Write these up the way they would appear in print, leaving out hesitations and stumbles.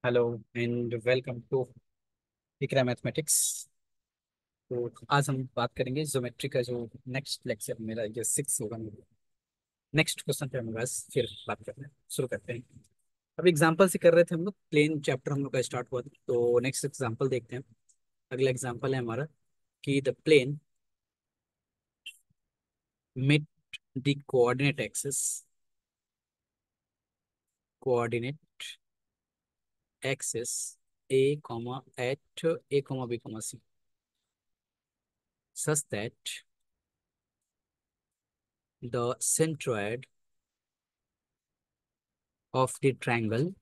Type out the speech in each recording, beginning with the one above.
Hello and welcome to Iqra mathematics. तो आज हम बात करेंगे ज्योमेट्री का जो नेक्स्ट लेक्चर मेरा ये 6 होगा मेरा। नेक्स्ट क्वेश्चन पे हम बस फिर बात करते हैं, शुरू करते हैं। अब एग्जांपल से कर रहे थे हम लोग, प्लेन चैप्टर हम लोग का स्टार्ट हुआ था, तो नेक्स्ट एग्जांपल देखते हैं। अगला एग्जांपल है हमारा कि the plane meets the coordinate axis a at a b c such that the centroid of the triangle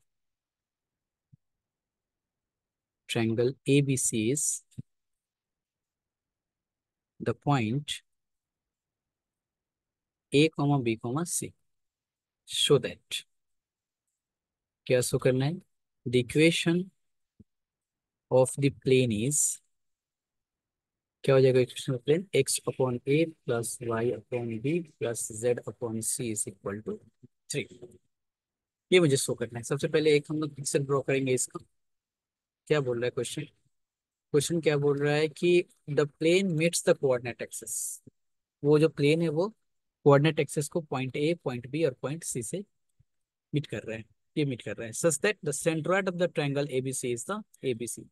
ABC is the point a b c. Show that क्या शो करना है? The equation of the plane is, क्या हो जाएगा equation of plane? x upon a plus Y upon b plus z upon c is equal to 3। ये मुझे show करना है। सबसे पहले एक हम लोग पिक्चर ड्रॉ करेंगे इसका। क्या बोल रहा है क्वेश्चन? क्वेश्चन क्या बोल रहा है कि the plane meets the coordinate axis. वो जो प्लेन है वो कोऑर्डिनेट एक्सिस को पॉइंट ए, पॉइंट बी और पॉइंट सी से मीट कर रहा है। ये मीट कर रहा है such that the centroid of the triangle ABC is the ABC.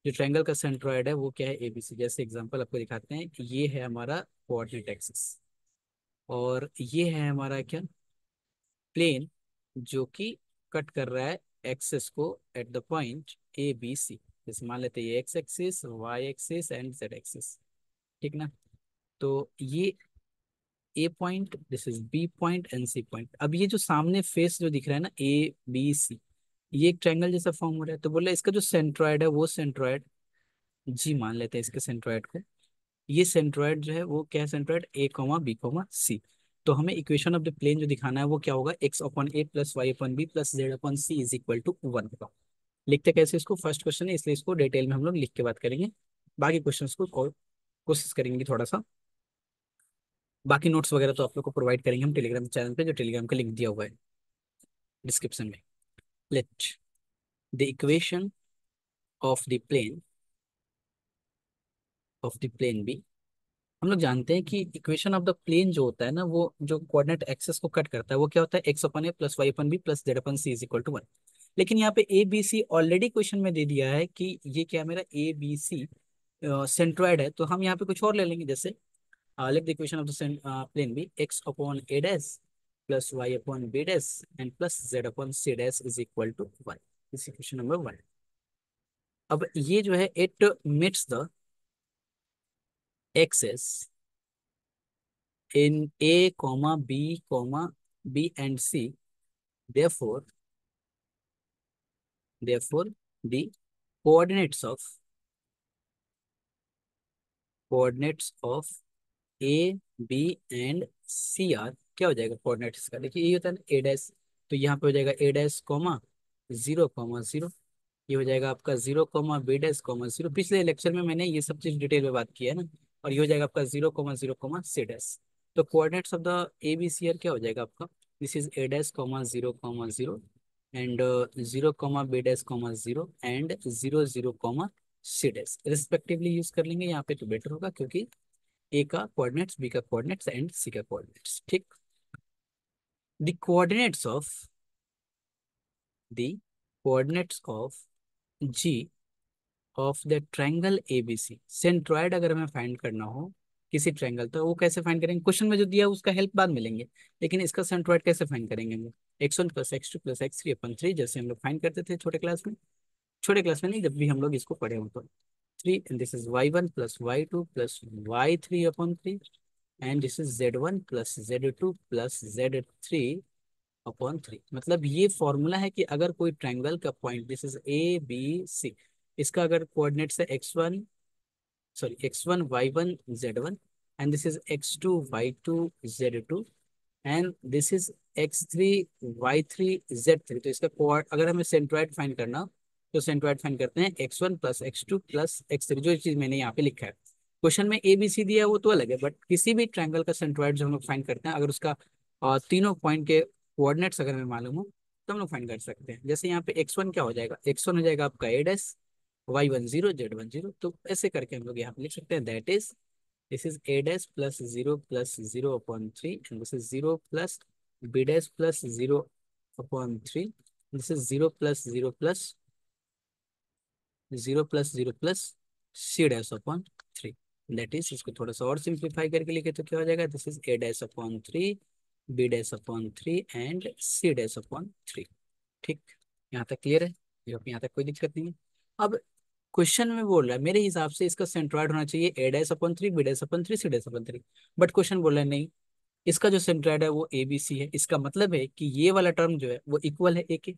जो ट्रायंगल का सेंट्रोइड है वो क्या है? एबीसी। जैसे एग्जांपल आपको दिखाते हैं कि ये है हमारा कोऑर्डिनेट एक्सिस और ये है हमारा क्या? प्लेन, जो कि कट कर रहा है एक्सिस को at the point A B C. जैसे मान लेते हैं ये X axis, Y axis and Z axis. ठीक ना? तो ये A point, this is B point and C point. अब ये जो सामने फेस जो दिख रहा है ना, ए बी सी, ये एक ट्रायंगल जैसा फॉर्म हो रहा है। तो बोले इसका जो सेंट्रोइड है वो सेंट्रोइड जी मान लेते हैं इसके सेंट्रोइड को। ये सेंट्रोइड जो है वो क्या है? सेंट्रोइड ए कॉमा बी कॉमा सी। तो हमें इक्वेशन ऑफ द प्लेन जो दिखाना है वो क्या होगा? X upon a plus Y upon B plus z upon c is equal to 1 होगा। लिखते कैसे इसको? फर्स्ट क्वेश्चन है इसलिए इसको डिटेल में हम लोग लिख के बात करेंगे। बाकी क्वेश्चंस को कोशिश करेंगे थोड़ा सा। बाकी नोट्स वगैरह तो आप लोग को प्रोवाइड करेंगे हम टेलीग्राम चैनल पे, जो टेलीग्राम का लिंक दिया हुआ है डिस्क्रिप्शन में। Let the equation of the plane be. हम लोग जानते हैं कि इक्वेशन ऑफ द प्लेन जो होता है ना, वो जो कोऑर्डिनेट एक्सेस को कट करता है वो क्या होता है? X upon a plus y upon b plus z upon c is equal to 1। लेकिन यहाँ पे a B c already question में दे दिया है कि ये क्या है? मेरा ए बी सी सेंट्रोइड है। तो हम यहाँ पे कुछ और ले लेंगे। जैसे let the equation of the plane be x upon a dash plus Y upon b dash and plus z upon c dash is equal to 1। इस इक्वेशन नंबर 1। अब ये जो है it meets the axes in A, B and C. Therefore, the coordinates of A, B and C are, क्या हो जाएगा coordinates का? देखिए ये होता है ना ए डैश, तो यहाँ पे हो जाएगा ए डैश कॉमा 0,0। ये हो जाएगा आपका 0,B डैश कॉमा 0। पिछले लेक्चर में मैंने ये सब चीज डिटेल में बात की है ना। और ये हो जाएगा आपका 0,0,C डैश। तो coordinates of the a B c are क्या हो जाएगा आपका? This is a dash comma 0,0 and 0,B dash comma 0 and 0,0,C dash respectively use कर लेंगे यहाँ पे, तो बेटर होगा क्योंकि ए का कोऑर्डिनेट्स, बी का कोऑर्डिनेट्स एंड सी का कोऑर्डिनेट्स। ठीक। The the coordinates of G of the triangle ABC. Centroid अगर हमें फाइंड करना हो किसी ट्रायंगल, तो वो कैसे फाइंड करेंगे? क्वेश्चन में जो दिया है उसका हेल्प बाद में लेंगे, लेकिन इसका सेंट्रॉइड कैसे फाइंड करेंगे हम लोग? x1 plus x2 plus x3 अपन 3, जैसे हम लोग फाइंड करते थे छोटे क्लास में। छोटे क्लास में नहीं, जब भी हम लोग इसको पढ़े हो तो 3 and this is y1 plus y2 plus y3 upon 3 and this is z1 plus z2 plus z3 upon 3। मतलब ये फॉर्मूला है कि अगर कोई ट्रायंगल का point, this is a B c, इसका अगर कोऑर्डिनेट्स है x1 y1 z1 and this is x2 y2 z2 and this is x3 y3 z3। तो इसका कोऑर्ड अगर हमें सेंट्रोइड फाइंड करना, तो सेंट्रोइड फाइंड करते हैं x1 plus x2 plus x3, जो चीज मैंने यहाँ पे लिखा है। क्वेश्चन में ए बी सी दिया है वो तो अलग है, बट किसी भी ट्रायंगल का सेंट्रोइड जो हम लोग फाइंड करते हैं, अगर उसका तीनों पॉइंट के कोऑर्डिनेट्स अगर हमें मालूम हो, तो हम लोग फाइंड कर सकते हैं। जैसे यहाँ पे x1 क्या हो जाएगा, x1 हो जाएगा आपका a डैश, y1 0, z1 0। तो ऐसे करके हम लोग यहाँ पे लिख सकते हैं that is this is a dash plus 0 upon 3 and this is 0 plus b dash plus 0 upon 3, this is 0 plus 0 plus 0 plus 0 plus c dash upon 3। That is, इसको थोड़ा सा और सिंप्लीफाई करके लिखे तो क्या हो जाएगा, this is a dash upon 3, b dash upon 3 and c dash upon 3। ठीक, यहाँ तक क्लियर है, यहाँ तक कोई दिक्कत नहीं है। अब क्वेश्चन में बोल रहा है मेरे हिसाब से इसका सेंट्रॉइड होना चाहिए a dash upon 3, b dash upon 3, c dash upon 3, but question बोल रहा है नहीं, इसका जो सेंट्रॉइड है वो ए बी सी है। इसका मतलब है कि ये वाला टर्म जो है वो इक्वल है ए के,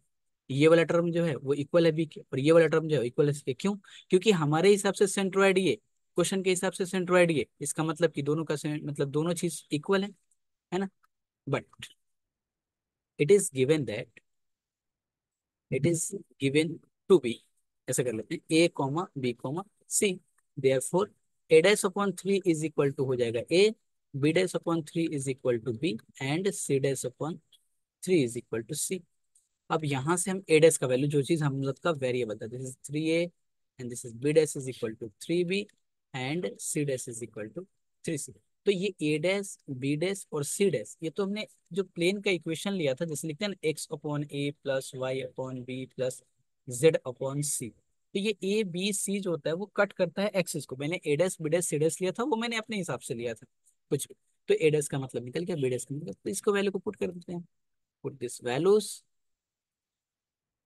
ये वाला टर्म जो है वो इक्वल है बी के, और ये वाला टर्म जो है इक्वल है सी के। क्यों? क्योंकि हमारे हिसाब से सेंट्रॉइड ये, क्वेश्चन के हिसाब से सेंट्रॉइड ये, इसका मतलब कि दोनों का मतलब दोनों चीज इक्वल है ना। But it is given that it is given to be, ऐसा कर लेते हैं a comma b comma c, therefore a dash upon 3 is equal to हो जाएगा a, b dash upon 3 is equal to b and c dash upon 3 is equal to c। अब यहाँ से हम a डैश का वैल्यू, जो चीज हम लोग का वेरिएबल था, this is 3a and this is b dash is equal to 3b and c dash is equal to 3c। तो ये a डैश, b डैश और c डैश, ये तो हमने जो प्लेन का इक्वेशन लिया था, जैसे लिखते हैं ना x upon a plus Y upon B plus z upon C, तो ये a b c जो होता है वो कट करता है एक्सिस को। मैंने a dash b dash c dash लिया था, वो मैंने अपने हिसाब से लिया था कुछ भी, तो a डैश का मतलब निकल गया, b डैश का निकल गया, तो इसको वैल्यू को पुट कर देते हैं। Put this values,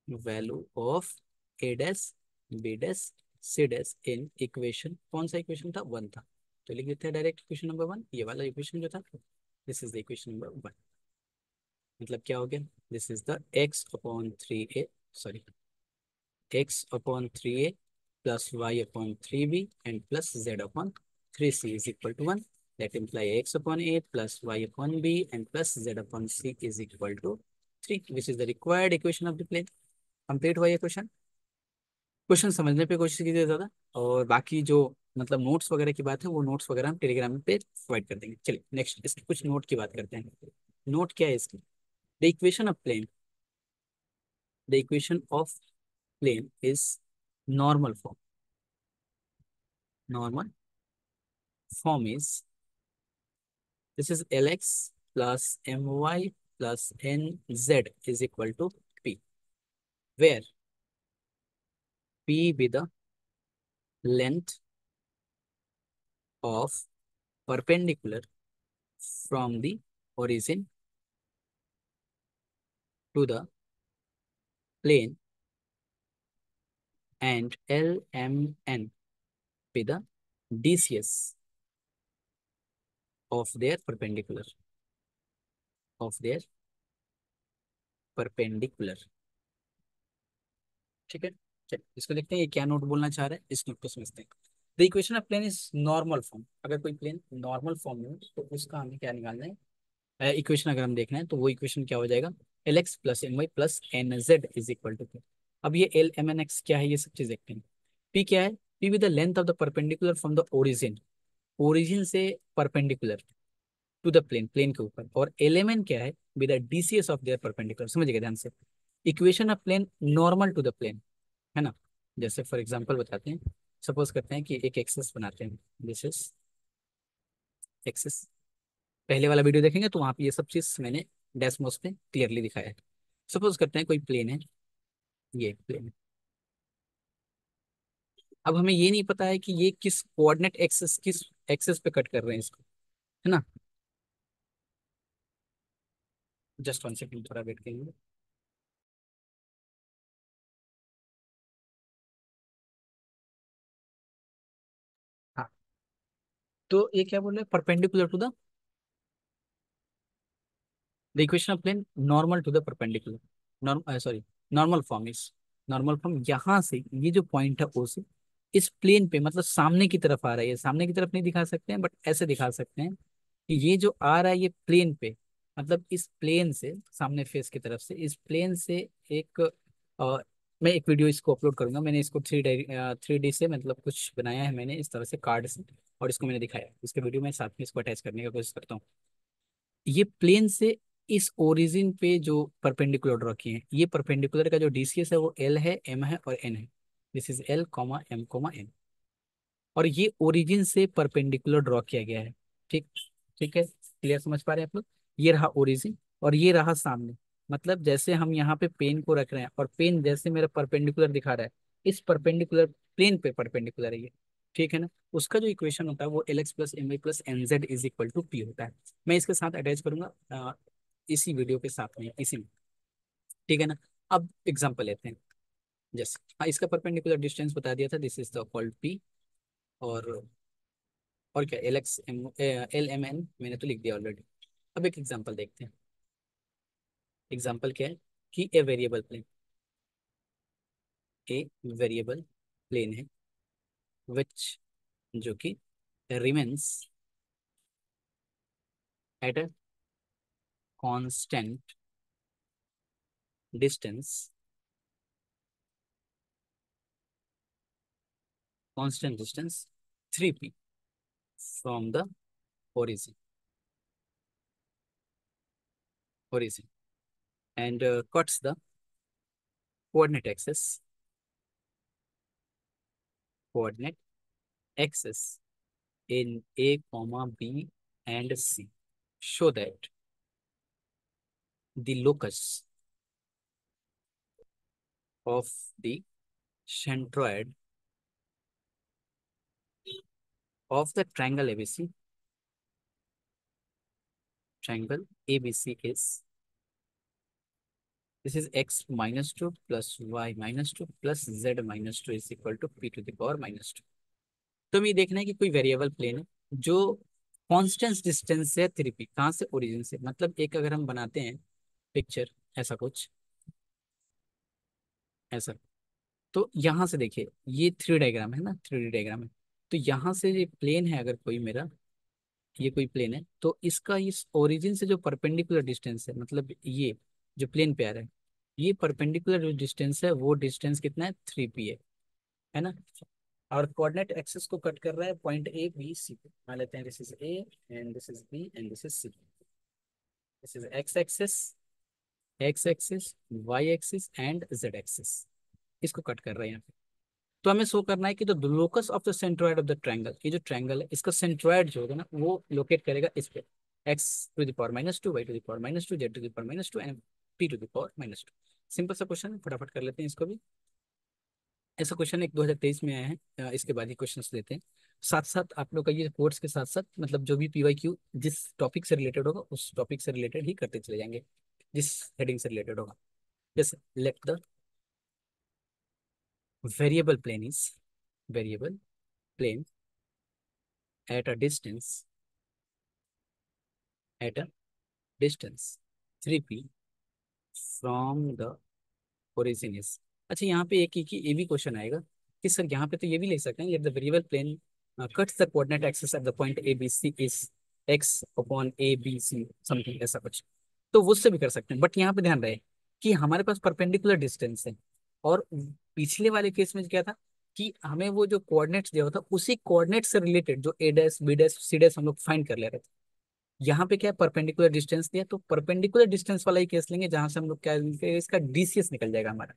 value of a dash B dash C dash in equation, कौन सा इक्वेशन था, 1 था, तो लिख देते हैं डायरेक्ट इक्वेशन नंबर 1, ये वाला इक्वेशन जो था, this is the equation number 1। मतलब क्या हो गया, this is the x upon 3a, sorry x upon 3a plus y upon 3b and plus z upon 3c is equal to 1। That imply x upon a plus y upon b and plus z upon c is equal to 3, which is the required equation of the plane. Complete हुआ ये question. Question समझने पे कोशिश कीजिए ज़्यादा, और बाकी जो मतलब नोट्स वगैरह की बात है, वो नोट्स वगैरह हम टेलीग्राम पे प्रोवाइड कर देंगे। चलिए नेक्स्ट, इसकी कुछ नोट की बात करते हैं। नोट क्या है इसकी, the equation of plane, the equation of plane is normal form, normal form is this is l x plus m y plus n z is equal to p, where p be the length of perpendicular from the origin to the plane and LMN be the DCS of their perpendicular, of their perpendicular। ठीक है, चलिए इसको देखते हैं ये क्या note बोलना चाह रहा है, इस नोट को समझते हैं। The equation of plane is normal form, अगर कोई प्लेन नॉर्मल फॉर्म में हो तो उसका हमें क्या निकालना है, इक्वेशन अगर हम देखना है तो वो इक्वेशन क्या हो जाएगा, l x plus m y plus n z is equal to. अब ये एल एम एन एक्स क्या है, ये सब चीज देखते हैं। पी क्या है, P with the length of the perpendicular from the origin, origin से perpendicular to the plane, plane के ऊपर, और एलिमेंट क्या है, with the DCS of their perpendicular. समझिएगा ध्यान से, equation of plane normal to the plane, है ना। जैसे फॉर एग्जांपल बताते हैं, सपोज करते हैं कि एक एक्सेस बनाते हैं, दिस इज एक्सेस। पहले वाला वीडियो देखेंगे तो वहां पे ये सब चीज मैंने डैशमोस पे क्लियरली दिखाया है। सपोज करते हैं कोई प्लेन है, ये प्लेन है। अब हमें ये नहीं पता है कि ये किस कोऑर्डिनेट एक्सेस, किस एक्सेस पे कट कर रहे हैं इसको, है ना। जस्ट 1 सेकंड, थोड़ा वेट करेंगे। हाँ, तो ये क्या बोल रहे हैं, perpendicular to the, the equation of plane normal to the perpendicular, normal sorry, normal form is, normal form यहाँ से ये जो पॉइंट है ओ से इस प्लेन पे, मतलब सामने की तरफ आ रहा है, ये सामने की तरफ नहीं दिखा सकते हैं बट ऐसे दिखा सकते हैं कि ये जो आ रहा है ये प्लेन पे, मतलब इस प्लेन से सामने फेस की तरफ से, इस प्लेन से एक मैं एक वीडियो इसको अपलोड करूंगा, मैंने इसको 3D से मतलब कुछ बनाया है मैंने इस तरह से कार्ड से, और इसको मैंने दिखाया, इसके वीडियो में साथ में इसको अटैच करने का कोशिश करता हूँ। ये प्लेन से इस ओरिजिन पे जो परपेंडिकुलर ड्रॉ किए हैं, ये परपेंडिकुलर का जो डीसीएस है वो एल है, एम है और एन है। This is l comma m comma n. और ये ओरिजिन से परपेंडिकुलर ड्रॉ किया गया है। ठीक। ठीक है, क्लियर समझ पा रहे हैं आप लोग? ये रहा ओरिजिन और ये रहा सामने। मतलब जैसे हम यहाँ पे पेन को रख रहे हैं और पेन जैसे मेरा परपेंडिकुलर दिखा रहा है, इस परपेंडिकुलर प्लेन पे परपेंडिकुलर है ये। ठीक है ना? उसका जो इक्वेशन होता है वो l x plus m y plus n z is equal to p होता है। मैं इसके साथ अटैच करूंगा इसी वीडियो के साथ में, इसी में। ठीक है ना? अब एग्जाम्पल लेते हैं। जैसे हाँ, इसका परपेंडिकुलर डिस्टेंस बता दिया था, this is the called p. और क्या, l x m l M n मैंने तो लिख दिया ऑलरेडी। अब एक एग्जांपल देखते हैं। एग्जांपल क्या है कि a variable plane, a variable plane है विच, जो कि remains at a constant distance, constant distance 3p from the origin origin and cuts the coordinate axis, coordinate axis in a comma b and c, show that the locus of the centroid of the triangle ABC, triangle ABC is, this is x minus 2 plus y minus 2 plus z minus 2 is equal to p to the power minus 2। तो हमें ये देखना है कि कोई variable plane है जो constant distance से 3p, कहाँ से, ओरिजिन से। मतलब एक अगर हम बनाते हैं पिक्चर, ऐसा कुछ, ऐसा। तो यहाँ से देखिए, ये थ्री डायग्राम है ना, 3D डायग्राम है। तो यहाँ से ये प्लेन है, अगर कोई मेरा, ये कोई प्लेन है, तो इसका इस ओरिजिन से जो परपेंडिकुलर डिस्टेंस है, मतलब ये जो प्लेन पे आ रहा है, ये परपेंडिकुलर जो डिस्टेंस है वो डिस्टेंस कितना है, 3p है ना? और कोऑर्डिनेट एक्सिस को कट कर रहा है पॉइंट ए बी सी पे। मान लेते हैं this is a and this is b and this is c. This is x axis, x axis, Y axis and Z axis, इसको कट कर रहे हैं यहाँ पे। तो हमें शो करना है कि the locus of the centroid of the triangle, ये जो ट्रायंगल है इसका सेंट्रोइड जो होगा ना वो लोकेट करेगा इस पे, x to the power minus two, y to the power minus two, z to the power minus two and p to the power minus two. Simple सा क्वेश्चन, फटाफट कर लेते हैं इसको भी। ऐसा क्वेश्चन एक 2023 में आया है, इसके बाद ही क्वेश्चन लेते हैं। साथ साथ आप लोग का ये कोर्स के साथ साथ, मतलब जो भी PYQ जिस टॉपिक से रिलेटेड होगा उस टॉपिक से रिलेटेड ही करते चले जाएंगे, जिस हेडिंग से रिलेटेड होगा। जैसे let the variable plane is, variable plane at a distance, at a distance 3p from the origin is। अच्छा, यहाँ पे एक ये भी क्वेश्चन आएगा कि सर यहाँ पे तो ये भी ले सकते हैं, let the variable plane cuts the coordinate axis at the point A B C is x upon A B C something, ऐसा कुछ। तो वो उससे भी कर सकते हैं, बट यहाँ पे ध्यान रहे कि हमारे पास परपेंडिकुलर डिस्टेंस है। और पिछले वाले केस में क्या था कि हमें वो जो कोऑर्डिनेट्स दिया हुआ था उसी कोऑर्डिनेट से रिलेटेड जो A dash B dash C dash हम लोग फाइंड कर ले रहे थे। यहाँ पे क्या है, परपेंडिकुलर डिस्टेंस दिया, तो परपेंडिकुलर डिस्टेंस वाला ही केस लेंगे जहां से हम लोग क्या, इसका डीसीएस निकल जाएगा हमारा,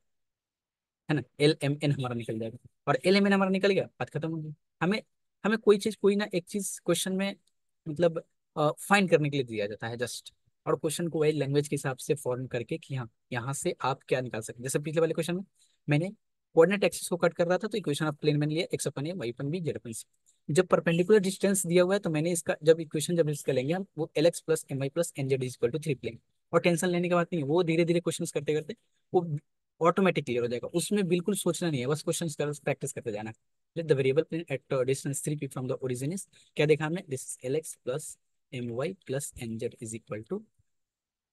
है ना? एल एम एन हमारा निकल जाएगा। और एल एम एन हमारा निकल गया, बात खत्म हो गई। हमें हमें कोई चीज, कोई ना एक चीज क्वेश्चन में, मतलब फाइंड करने के लिए दिया जाता है जस्ट। और क्वेश्चन को वही लैंग्वेज के हिसाब से फॉर्म करके कि हाँ यहाँ से आप क्या निकाल सकते हैं। जैसे पिछले वाले क्वेश्चन में मैंने कोऑर्डिनेट एक्सिस को कट कर रहा था, तो इक्वेशन ऑफ प्लेन मैंने लिया एक्स अपन ए Y upon B Z upon सी। जब परपेंडिकुलर डिस्टेंस दिया हुआ है तो मैंने इसका जब इक्वेशन जब इसका लेंगे हम, वो l x plus m y plus n z is equal to 3 plane. और टेंशन लेने की बात नहीं है, वो धीरे धीरे क्वेश्चन करते करते वो ऑटोमेटिक क्लियर हो जाएगा, उसमें बिल्कुल सोचना नहीं है, बस क्वेश्चन प्रैक्टिस करते जाना। Let the variable plane at distance 3p from the origin is, क्या देखा हमने, this is l x plus m y plus n z is equal to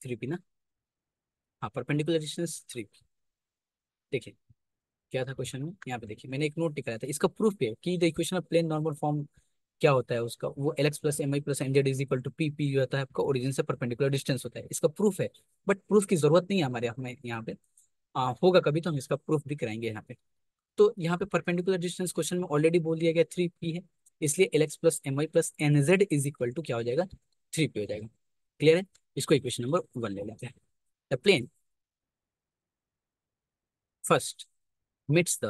3p ना। हाँ, परपेंडिकुलर डिस्टेंस 3p। देखिए क्या था क्वेश्चन में, यहाँ पे देखिए मैंने एक नोट निकाला था, इसका प्रूफ भी है कि the equation of plane normal form क्या होता है उसका, वो l x plus m I plus n z is equal to p, p जो होता है आपका ओरिजिन से परपेंडिकुलर डिस्टेंस होता है, इसका प्रूफ है। बट प्रूफ की जरूरत नहीं है हमारे, हमें यहाँ पे होगा कभी तो हम इसका प्रूफ भी कराएंगे यहाँ पे। तो यहाँ पे परपेंडिकुलर डिस्टेंस क्वेश्चन में ऑलरेडी बोल दिया गया 3p है, इसलिए l x plus m y plus n z is equal to क्या हो जाएगा, 3p हो जाएगा। क्लियर है? इसको इक्वेशन नंबर 1 ले लेते हैं। The plane first meets the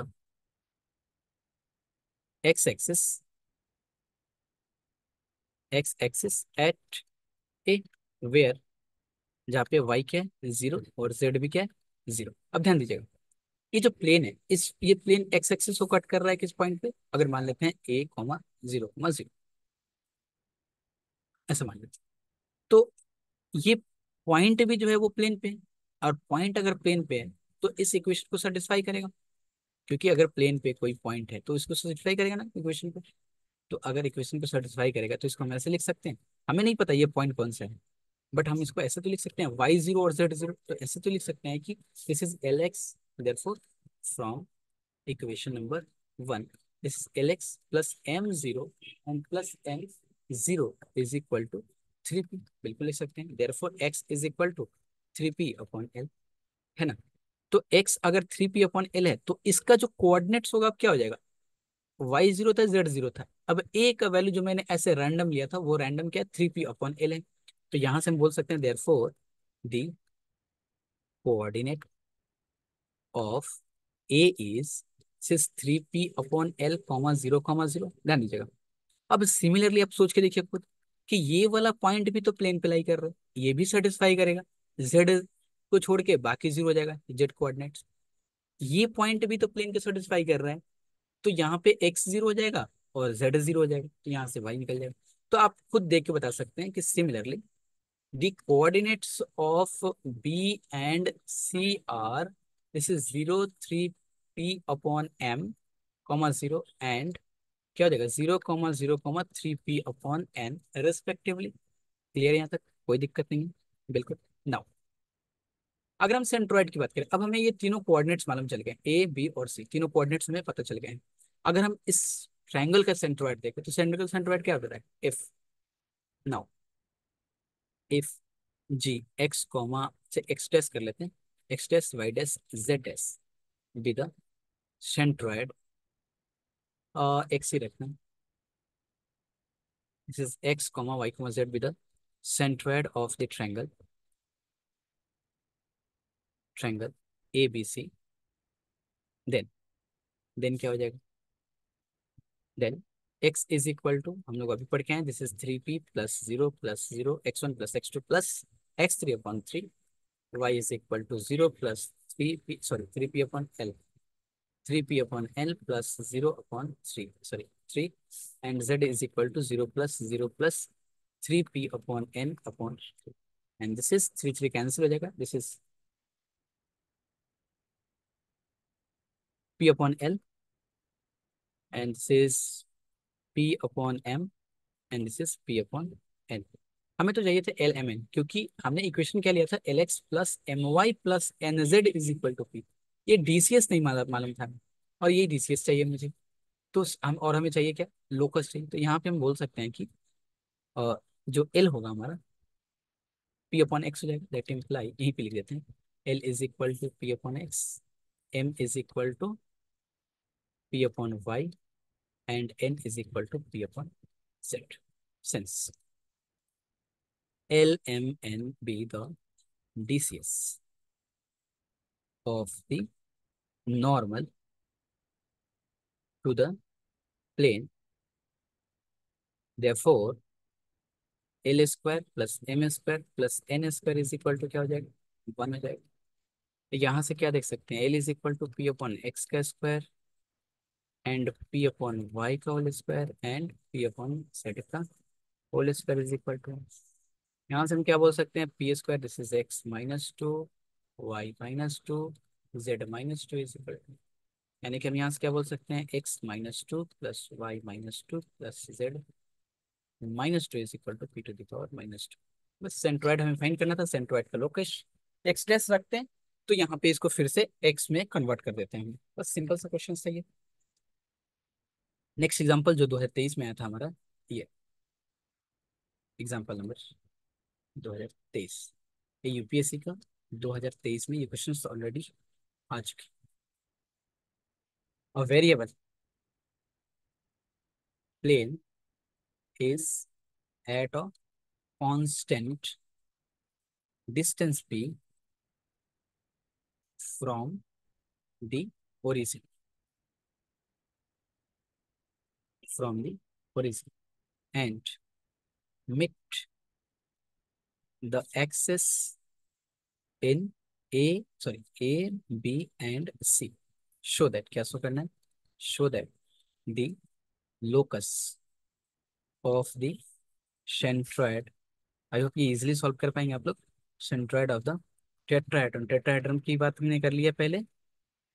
x axis at a where, जहाँ पे y क्या है 0 और z भी क्या है 0। अब ध्यान दीजिएगा, ये जो प्लेन है, इस ये प्लेन एक्स एक्सिस को कट कर रहा है किस पॉइंट पे, अगर मान लेते हैं a, 0, 0 ऐसा मान लेते हैं, तो ये पॉइंट भी जो है वो प्लेन पे है, और पॉइंट अगर प्लेन पे है तो इस इक्वेशन को सेटिस्फाई करेगा, क्योंकि अगर प्लेन पे कोई पॉइंट है तो इसको सेटिस्फाई करेगा ना इक्वेशन को। तो अगर इक्वेशन को सेटिस्फाई करेगा तो इसको हम ऐसे लिख सकते हैं, हमें नहीं पता ये पॉइंट कौन सा है, बट हम इसको ऐसे तो लिख सकते हैं y0 और z0, तो ऐसे तो लिख सकते हैं कि this is Lx, therefore from equation number 1 this is Lx plus m0 and plus m0 is equal to 3p, बिल्कुल लिख सकते हैं, therefore x is equal to 3p upon l, है ना। तो x अगर 3p अपॉन l है तो इसका जो कोऑर्डिनेट्स होगा अब क्या हो जाएगा, y0 था z0 था, अब a का वैल्यू जो मैंने ऐसे रैंडम लिया था वो रैंडम क्या है 3p अपॉन l है, तो यहां से हम बोल सकते हैं therefore the coordinate of a is sis 3p upon l, 0, 0। ध्यान दीजिएगा, अब सिमिलरली आप सोच के देखिए खुद कि ये वाला पॉइंट भी तो प्लेन पे लाई कर रहा है, ये भी सेटिस्फाई करेगा, z को छोड़ के बाकी जीरो हो जाएगा z कोऑर्डिनेट्स, ये पॉइंट भी तो प्लेन को सेटिस्फाई कर रहा है, तो यहाँ पे x 0 हो जाएगा और z 0 हो जाएगा, तो यहाँ से y निकल जाएगा। तो आप खुद देख के बता सकते हैं कि similarly the coordinates of b and c are this is 0, 3p upon m, 0 and क्या हो जाएगा 0, 0, 3p upon n respectively. Clear है यहाँ तक, कोई दिक्कत नहीं है, बिल्कुल। नाउ अगर हम सेंट्रोइड की बात करें, अब हमें ये तीनों कोऑर्डिनेट्स मालूम चल गए, ए बी और सी, तीनों कोऑर्डिनेट्स हमें पता चल गए हैं। अगर हम इस ट्रायंगल का सेंट्रोइड देखें तो सेंट्रोइड क्या होता है, if now if G X comma से एक्स डैश कर लेते हैं, X dash Y dash Z dash be the centroid, X ही रखना, this is X comma Y comma Z be the centroid of the triangle A B C, then क्या हो जाएगा, then x is equal to, हम लोग अभी पढ़ के हैं, this is 3p plus zero x1 plus x2 plus x3 upon 3, y is equal to 0 plus 3p, sorry 3p upon l, 3p upon l plus 0 upon 3, sorry 3, and z is equal to 0 plus 3p upon n upon 3, and this is 3 3 cancel हो जाएगा, this is p upon l and this is p upon m and this is p upon n। हमें तो चाहिए थे L M N, क्योंकि हमने equation क्या लिया था l x plus m y plus n z is equal to p, ये डीसीएस नहीं मालूम मालूम था हमें, और ये डीसीएस चाहिए मुझे, तो हम और हमें चाहिए क्या, लोकस चाहिए, तो यहाँ पे हम बोल सकते हैं कि जो एल होगा हमारा पी अपॉन एक्स हो जाएगा, दैट इम्प्लाई यहीं पे लिख देते हैं L is equal to P upon x, m is equal to P upon y and n is equal to P upon z, since LMN be the DCS of the normal to the plane, therefore L square plus m square plus n square is equal to क्या हो जाएगा, 1 हो जाएगा। तो यहाँ से क्या देख सकते हैं, L is equal to P upon X का square and P upon Y का whole square and P upon Z का whole square is equal to, यहाँ से हम क्या बोल सकते हैं, P square this is x-2, y-2, z-2 is equal to, यानी कि हम यहाँ से क्या बोल सकते हैं, x-2 plus y-2 plus z-2 is equal to p to the power -2। बस सेंट्रोइड हमें फाइंड करना था, सेंट्रोइड का लोकेश एक्स डैश रखते हैं, तो यहाँ पे इसको फिर से एक्स में कन्वर्ट कर देते हैं हम, बस सिंपल सा क्वेश्चन सही है। नेक्स्ट एग्जाम्पल जो 2023 में आया था हमारा, ये एग्जाम्पल नंबर 2023, ये यूपीएससी का 2023 में ये क्वेश्चन ऑलरेडी आ चुके। A variable plane is at a constant distance p from the origin, from the origin, and meet the axis in A, B and C. Show that, क्या show करना है? Show that the locus of the centroid, I hope ये easily solve कर पाएंगे आप लोग। Centroid of the tetrahedron, tetrahedron की बात हमने कर ली है पहले।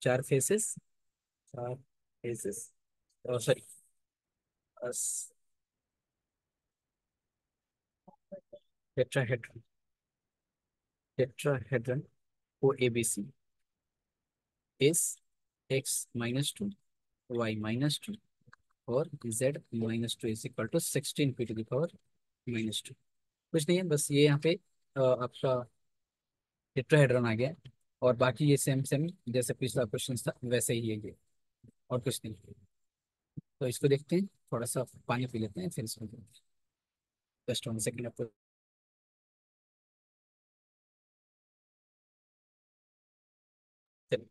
चार फेसेस, चार faces, sorry, tetrahedron, tetrahedron O A B C is x-2, y-2 और z-2 is equal to 16 p⁻²। कुछ नहीं है, बस ये यहाँ पे आपका टेट्राहेड्रन आ गया है। और बाकी ये सेम सेम जैसे पिछला क्वेश्चन था वैसे ही है ये, और कुछ नहीं। तो इसको देखते हैं, थोड़ा सा पानी पी लेते हैं फिर इसमें जस्ट 1 सेकेंड आपको। चलिए,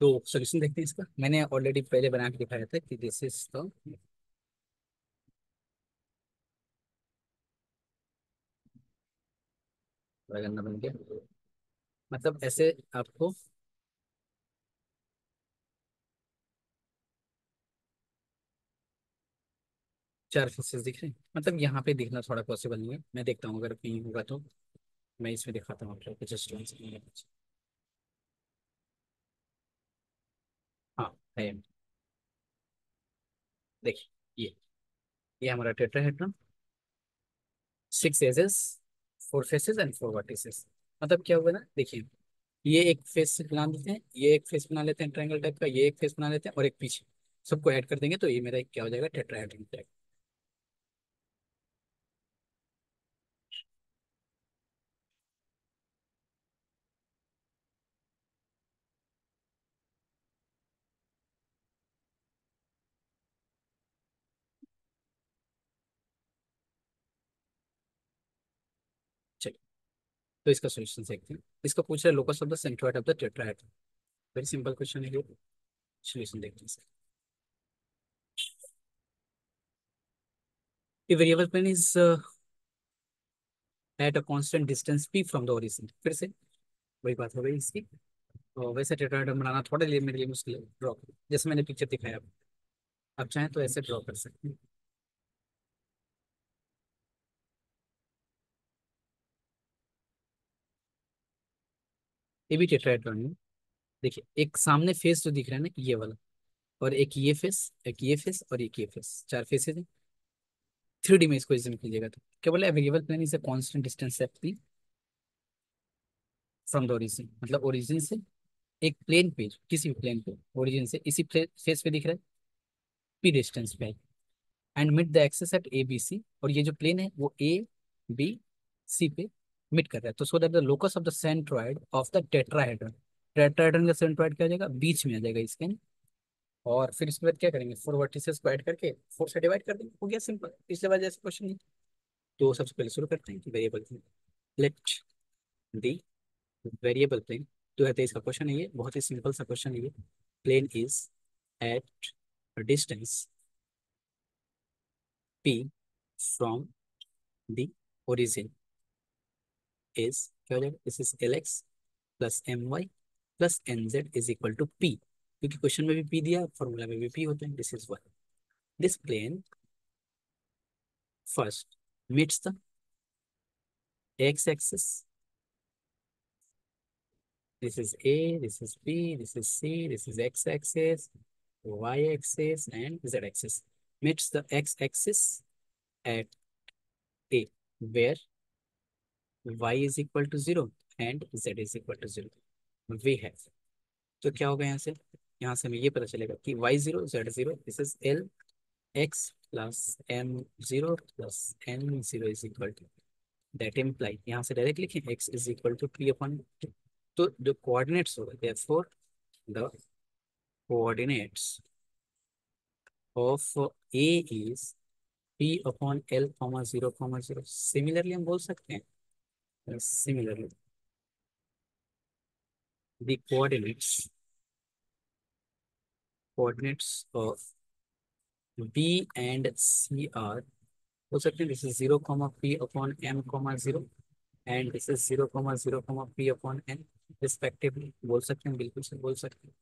तो सोल्यूशन देखते हैं इसका। मैंने ऑलरेडी पहले बना के दिखाया था कि दिस इज द, गंदा बन गया, मतलब ऐसे आपको चार फेसेस दिख रहे हैं। मतलब यहाँ पे दिखना थोड़ा पॉसिबल नहीं है, मैं देखता हूँ अगर कहीं होगा तो मैं इसमें दिखाता हूँ आपको। Just 1 second. हाँ है, देखिए ये हमारा टेट्राहेड्रन, 6 एजेस, 4 फेसेस एंड 4 वर्टिसेस। मतलब क्या होगा ना, देखिए ये एक फेस बना लेते हैं, ये एक फेस बना लेते हैं ट्रायंगल टाइप का, ये एक फेस बना लेते हैं और एक पीछे, सबको ऐड कर देंगे तो ये मेरा एक क्या हो जाएगा, टेट्राहेड्रन टाइप। चलिए, तो इसका सोल्यूशन देखते हैं। इसको पूछ रहे locus of the centroid of the tetrahedron. Very simple question है ये। सोल्यूशन देखते हैं इसका। A variable plane is at a constant distance p from the origin। फिर से वही बात हो गई इसकी। तो वैसे टेट्राहेड्रन बनाना थोड़ा लिए मेरे लिए मुश्किल है, ड्रॉ जैसे मैंने पिक्चर दिखाया। आप चाहें तो ऐसे ड्रॉ कर सकते हैं। ये भी टेट्राहेड्रन है। देखिए एक सामने फेस जो दिख रहा है ना, ये वाला, और एक ये फेस, एक ये फेस और एक ये फेस, चार फेसेस हैं। 3D में इसको इज्यूम कीजिएगा तो क्या बोला, variable plane is a constant distance of p from the origin. मतलब ओरिजिन से एक प्लेन पे, किसी भी प्लेन पे ओरिजिन से इसी फेस पे दिख रहा है, पी डिस्टेंस पे, and mid the axes at A B C. और ये जो प्लेन है वो ए बी सी पे मिड कर रहा है। तो so that the locus of the centroid of the tetrahedron, tetrahedron का सेंट्रॉइड क्या हो जाएगा, बीच में आ जाएगा इसके। और फिर इसके बाद क्या करेंगे, 4 वर्टिसेस को ऐड करके 4 से डिवाइड कर देंगे, हो गया सिंपल। पिछले बार जैसे क्वेश्चन नहीं। तो सबसे पहले शुरू करते हैं कि variable, let the variable plane, 2023 का क्वेश्चन है ये, बहुत ही सिंपल सा क्वेश्चन है ये। Plane is at distance p from the origin is, क्या हो जाएगा, this is l x plus m y plus n z is equal to p. क्योंकि क्वेश्चन में भी पी दिया, फॉर्मूला में भी पी होता है। This is one, this plane first meets the x axis, this is a, this is b, this is c, this is x axis, y axis and z axis, meets the x axis at a where y is equal to 0 and z is equal to 0 we have। तो क्या होगा यहाँ से हमें ये पता चलेगा कि y0 z0, this is l x plus m0 plus n0 is equal to, that imply, यहाँ से डायरेक्ट लिखें x is equal to p upon. तो जो कोऑर्डिनेट्स होगा, therefore the coordinates of a is p upon l comma 0 comma 0। Similarly हम बोल सकते हैं Similarly, the coordinates of B and C are, हो सकते हैं, this is 0 comma P upon M comma 0 and this is 0 comma 0 comma P upon N respectively, बोल सकते हैं, बिल्कुल से बोल सकते हैं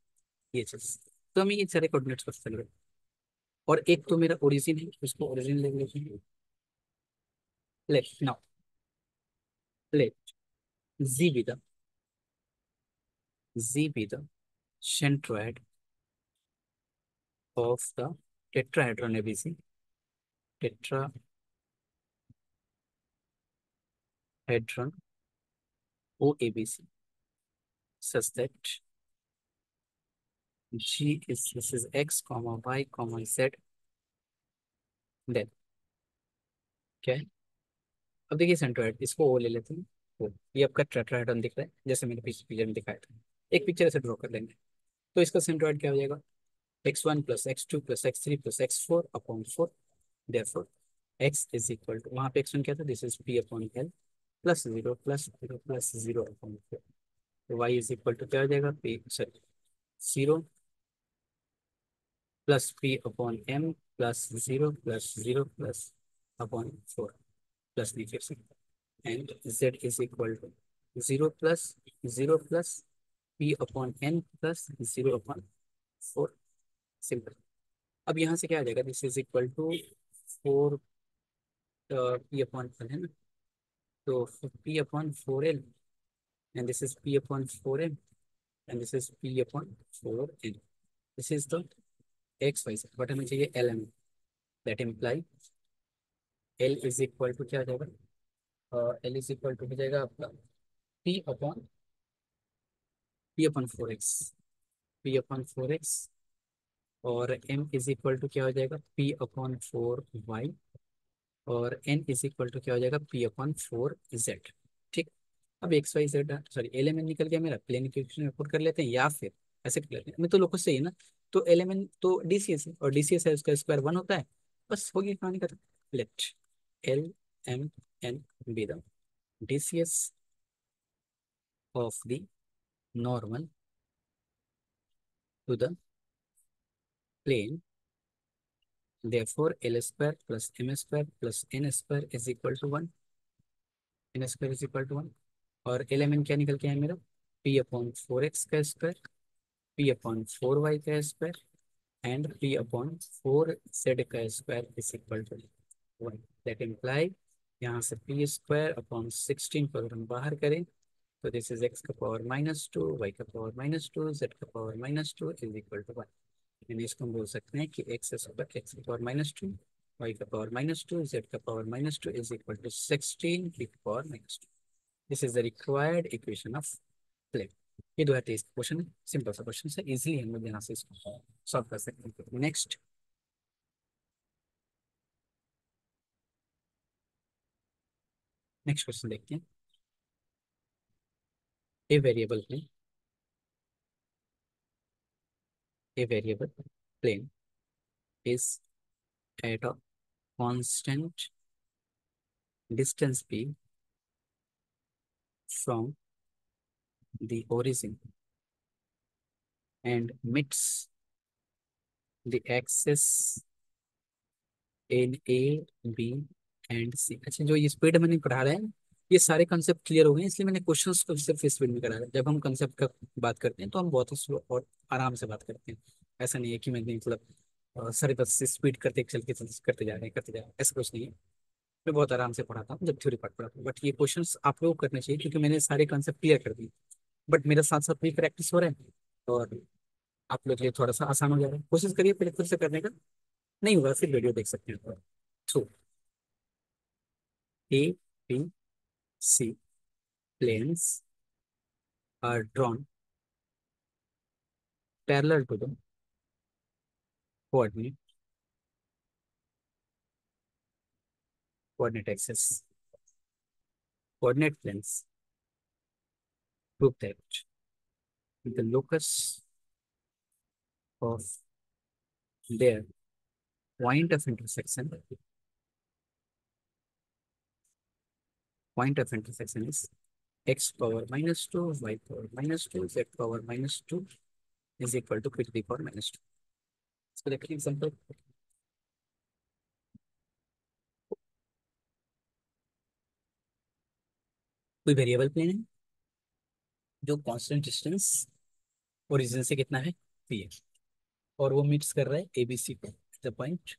ये चीज। तो हमें ये सारे कोऑर्डिनेट्स पता चल गए। और एक तो मेरा ओरिजिन है, उसको ओरिजिन ले लेते हैं। Let now let Z be the centroid of the tetrahedron ABC, tetrahedron OABC, such that G is, this is X comma Y comma Z, then क्या है? अब देखिए सेंट्रोइड, इसको ओ ले लेते हैं। ओ, ये आपका टेट्राहेड्रन दिख रहा है जैसे मैंने पिछले पिक्चर में दिखाया था। एक पिक्चर ऐसे ड्रॉ कर लेंगे। तो इसका सेंट्रोइड क्या हो जाएगा? x1 plus x2 plus x3 plus x4 upon 4। Therefore x is equal to, वहाँ पे x1 क्या था, this is p upon l plus zero plus zero plus zero upon 4। तो y इज इक्वल टू क्या हो जाएगा, p sorry 0 plus p upon m plus zero plus upon 4 plus नीचे से, and z is equal to 0 plus p upon n plus zero upon 4। Simple. अब यहाँ से क्या आ जाएगा, this is equal to 4 p upon L है ना, तो p upon 4l and this is p upon 4m and this is p upon 4n। This is the x Y, but हमें चाहिए l m, that imply L is equal to क्या आ जाएगा, L is equal to हो जाएगा आपका p upon 4x, p upon 4x, और m is equal to क्या हो जाएगा, p अपॉन 4y, और n इज इक्वल टू क्या हो जाएगा, p अपॉन 4z। ठीक। अब x y z, sorry element निकल गया मेरा, प्लेन इक्वेशन में पुट कर लेते हैं, या फिर ऐसे कर लेते हैं, मैं तो लोकस से ही ना, तो एलिमेंट तो डीसीएस है, और डीसीएस है उसका स्क्वायर 1 होता है, बस हो गई कहानी खत्म। Let l M n be the DCS of the normal to the plane, therefore L square plus M square plus N square is equal to 1, N square is equal to 1, और element क्या निकल के आया मेरा, p upon 4x का square, p upon 4y का square and p upon 4z का square is equal to 1। That imply, यहाँ से p स्क्वायर अपॉन 16 को अगर हम बाहर करें तो दिस इज x का पावर -2, y का पावर -2, z का पावर -2 इज इक्वल टू 1। यानी इसको हम बोल सकते हैं कि x का पावर -2, y का पावर -2, z का पावर -2 इज इक्वल टू 16 की power -2। This is the required equation of plane. ये 2023 का क्वेश्चन है, सिंपल सा क्वेश्चन है, इजीली हम लोग यहाँ से इसको सॉल्व कर सकते हैं। नेक्स्ट नेक्स्ट क्वेश्चन देखते हैं। A variable plane, a variable plane is at a constant distance p from the origin and meets the axis in a b and c। अच्छा, जो ये स्पीड मैंने पढ़ा रहा है, ये सारे कंसेप्ट क्लियर हो गए, इसलिए मैंने क्वेश्चंस को सिर्फ स्पीड में करा रहा है। जब हम कंसेप्ट का बात करते हैं तो हम बहुत ही स्लो और आराम से बात करते हैं। ऐसा नहीं है कि मैं मतलब सारे बस स्पीड करते करते जा रहे हैं, करते जा रहे हैं, ऐसा कुछ नहीं है। मैं बहुत आराम से पढ़ाता हूँ जब थ्योरी पार्ट पढ़ाता हूँ, बट ये क्वेश्चंस आप लोग करने चाहिए क्योंकि मैंने सारे कॉन्सेप्ट क्लियर कर दिए। बट मेरे साथ साथ भी प्रैक्टिस हो रहा है, और आप लोग के लिए थोड़ा सा आसान हो जा रहा है। कोशिश करिए पहले खुद से करने का, नहीं हुआ फिर वीडियो देख सकते हैं। So A B C planes are drawn parallel to the coordinate coordinate axis, coordinate planes prove that the locus of their point of intersection point of intersection is x power -2, y power -2, z power -2 is equal to p to the power -2। इसको देखिए example. कोई variable plane है जो constant distance origin से कितना है, p है, और वो मीट्स कर रहा है एबीसी को, द पॉइंट।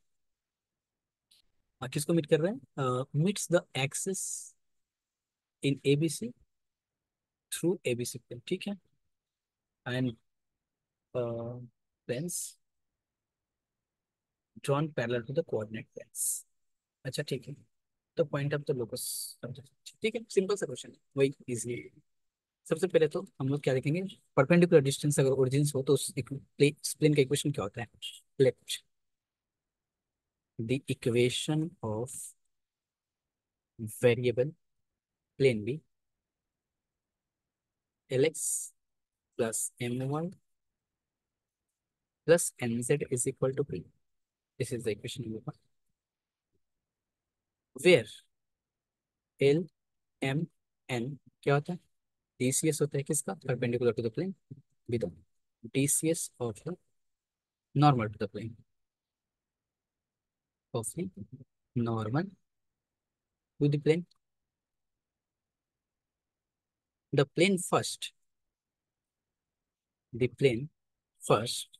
किसको मीट कर रहा है? Meets the axis in ABC through ABC plane, ठीक है। And planes drawn parallel to the coordinate planes। अच्छा ठीक है, तो पॉइंट ऑफ द लोकस, ठीक है, सिंपल सा क्वेश्चन है, वही इजी है। सबसे पहले तो हम लोग क्या देखेंगे, परपेंडिकुलर डिस्टेंस अगर ओरिजिन हो तो उस प्लेन का इक्वेशन क्या होता है। Let the equation of variable plane be Lx plus My plus Nz is equal to P। This is the equation number one, where L, M, N क्या होता है, DCS होता है किसका, perpendicular to the plane, with DCS of the normal to the plane, of the normal to the plane. The plane first, the plane first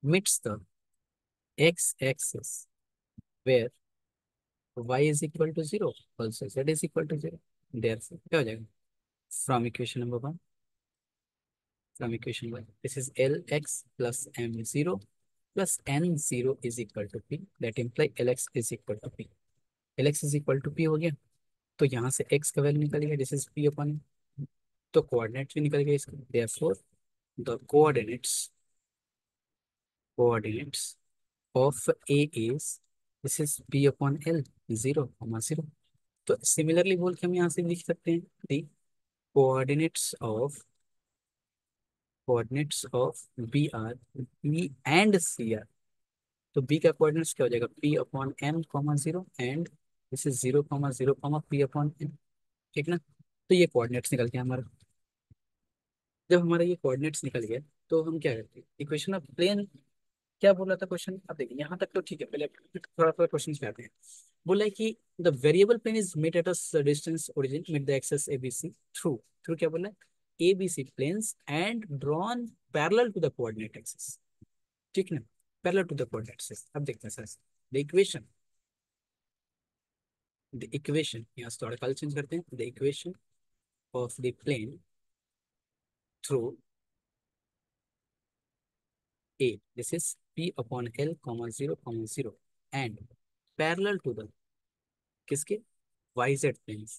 meets the x-axis where y is equal to 0, also z is equal to 0। Therefore क्या हो जाएगा, from equation number one, from equation one, this is Lx plus m0 plus n0 is equal to p, that imply Lx is equal to p। Lx is equal to p हो गया, तो यहाँ से x का value निकल गया, this is p upon, तो coordinate भी निकल गया इसका। Therefore the coordinates of A is, this is P upon L, 0, 0। तो सिमिलरली बोल के हम यहाँ से लिख सकते हैं the coordinates of B are P and C are, तो B का कोऑर्डिनेट्स क्या हो जाएगा, P upon M comma 0 and this is 0, 0 P upon M, ठीक ना। तो ये कोऑर्डिनेट्स निकल गया हमारा। जब हमारा ये कोऑर्डिनेट्स निकल गया तो हम क्या करते हैं, इक्वेशन ऑफ प्लेन, क्या बोला था क्वेश्चन, अब देखिए यहाँ तक तो ठीक है, पहले थोड़ा थोड़ा क्वेश्चन पे आते हैं। बोला है कि the variable plane is met at a distance origin mid the axes ABC through, through क्या बोला है, ABC planes and drawn parallel to the coordinate axis, ठीक ना, parallel to the coordinate axis. अब देखते हैं सर द इक्वेशन यहाँ से थोड़ा कल चेंज करते हैं, the equation of the plane through A, this is P upon L, 0, 0 and parallel to the किसके, YZ planes।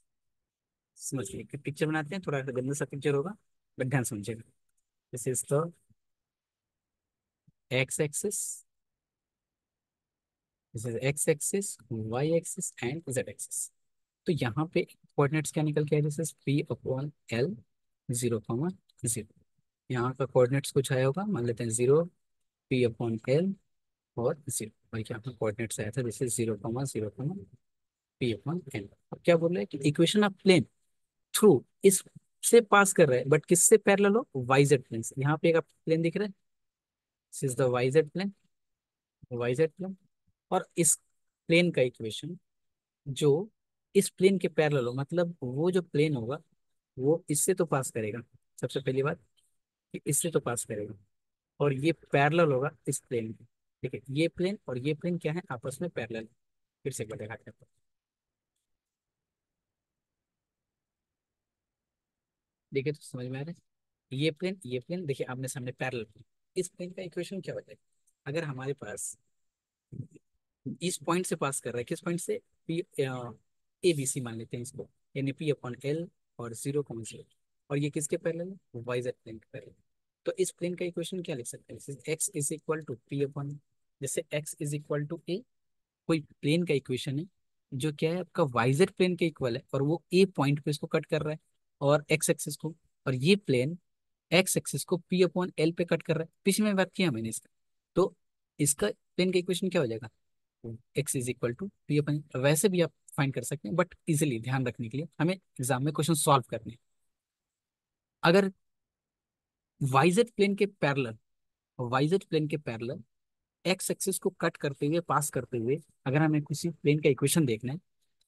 समझिए कि पिक्चर बनाते हैं, थोड़ा सा गंदा सा पिक्चर होगा बट ध्यान समझिएगा। This is the x axis, this is x axis, Y axis and Z axis. तो यहाँ पे कोऑर्डिनेट्स क्या निकल के आए, this is P upon L, 0, 0। यहाँ का कोऑर्डिनेट्स कुछ आया होगा, मान लेते हैं 0, P अपॉन L और 0, और यहाँ पे कोऑर्डिनेट्स आया था, this is 0, 0, P upon L। अब क्या बोल रहे हैं कि इक्वेशन ऑफ प्लेन थ्रू इस से पास कर रहा है, बट किससे पैरेलल हो, वाईजेड प्लेन से। यहाँ पे एक प्लेन दिख रहा है, this is the yz plane, yz plane, और इस प्लेन का इक्वेशन जो इस प्लेन के पैरेलल हो, मतलब वो जो प्लेन होगा वो इससे तो पास करेगा, सबसे पहली बात कि इससे तो पास करेगा, और ये पैरेलल होगा इस प्लेन के, ठीक है। ये प्लेन और ये प्लेन क्या है, आपस में पैरेलल। फिर से एक बार दिखाते हैं आपको। देखिए तो समझ में आ रहा है, ये प्लेन देखिए आमने सामने पैरेलल प्लेन। इस प्लेन का इक्वेशन क्या होता है, अगर हमारे पास इस पॉइंट से पास कर रहा है, किस पॉइंट से, पी ए बी सी मान लेते हैं इसको, यानी P अपॉन L और 0, 0, और ये किसके पैरेलल है, वाईजेड प्लेन के पैरेलल। तो इस प्लेन का इक्वेशन क्या लिख सकते हैं, x is equal to P upon, जैसे x is equal to a, कोई प्लेन का इक्वेशन है जो क्या है आपका वाईजेड प्लेन के इक्वल है, और वो ए पॉइंट पे इसको कट कर रहा है, और एक्स एक्सिस को, और ये प्लेन एक्स एक्सिस को P अपॉन L पे कट कर रहा है, पिछले में बात किया मैंने इसका। तो इसका प्लेन का इक्वेशन क्या हो जाएगा, x is equal to P upon, वैसे भी आप फाइंड कर सकते हैं, बट इजिली ध्यान रखने के लिए हमें एग्जाम में क्वेश्चन सॉल्व करने हैं। अगर वाइजेड प्लेन के पैरेलल, वाइजेड प्लेन के पैरेलल एक्स एक्सिस को कट करते हुए, पास करते हुए अगर हमें किसी प्लेन का इक्वेशन देखना है,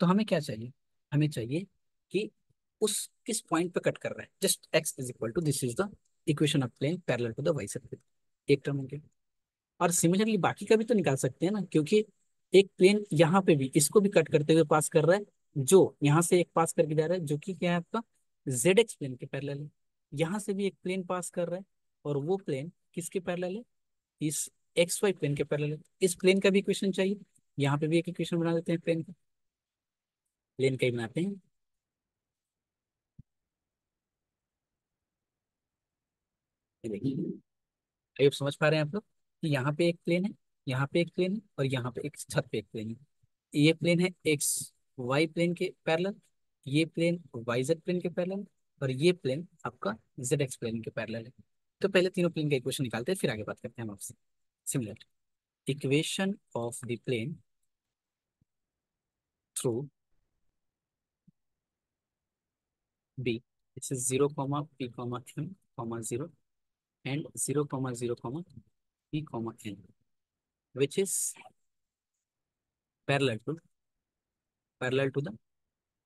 तो हमें क्या चाहिए? हमें चाहिए कि उस किस पॉइंट पे कट कर रहा है। Just x is equal to, this is the equation of plane parallel to the yz plane. एक टर्म हो गया। और सिमिलरली बाकी का भी तो निकाल सकते हैं ना, क्योंकि एक प्लेन यहाँ पे भी इसको भी कट करते हुए पास कर रहा है, जो यहाँ से एक पास करके जा रहा है, जो कि क्या है आपका जेड एक्स प्लेन के पैरेलल है। यहाँ से भी एक प्लेन पास कर रहा है, और वो प्लेन किसके पैरेलल है? इस एक्स वाई प्लेन के पैरेलल है। इस प्लेन का भी इक्वेशन चाहिए। यहाँ पे भी एक इक्वेशन बना देते हैं प्लेन का, प्लेन का ही बनाते हैं। ये देखिए, अभी आप समझ पा रहे हैं आप लोग कि यहाँ पे एक प्लेन है, यहाँ पे एक प्लेन है, और यहाँ पे एक छत पे एक प्लेन है। ये प्लेन है एक्स वाई प्लेन के पैरेलल, ये प्लेन वाई जेड प्लेन के पैरेलल, और ये प्लेन आपका जेड एक्स प्लेन के पैरेलल है। तो पहले तीनों प्लेन का इक्वेशन निकालते हैं, फिर आगे बात करते हैं हम आपसे। Similar equation of the plane through बी, दिस is 0 p m 0 and 0 0 p n, which is parallel to, parallel to the,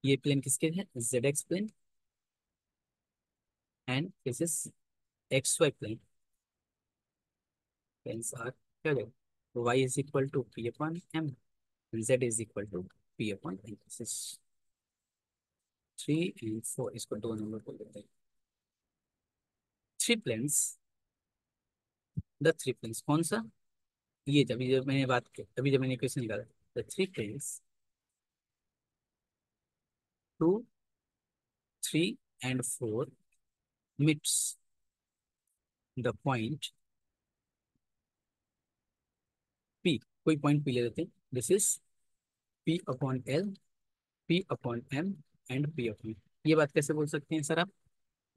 ये प्लेन किसके है? Z x plane, and this is x y plane. Planes are क्या हो जाएगा? Y is equal to P upon m, z is equal to P upon n. This is 3 and 4, इसको 2 number बोल देते हैं। Three planes, the three planes कौन सा? ये जब जब मैंने बात की, अभी जब मैंने क्वेश्चन निकाला, the three planes 2, 3 and 4 meets the point P, कोई पॉइंट P ले लेते हैं। This is P upon L, P upon M and P upon. ये बात कैसे बोल सकते हैं सर आप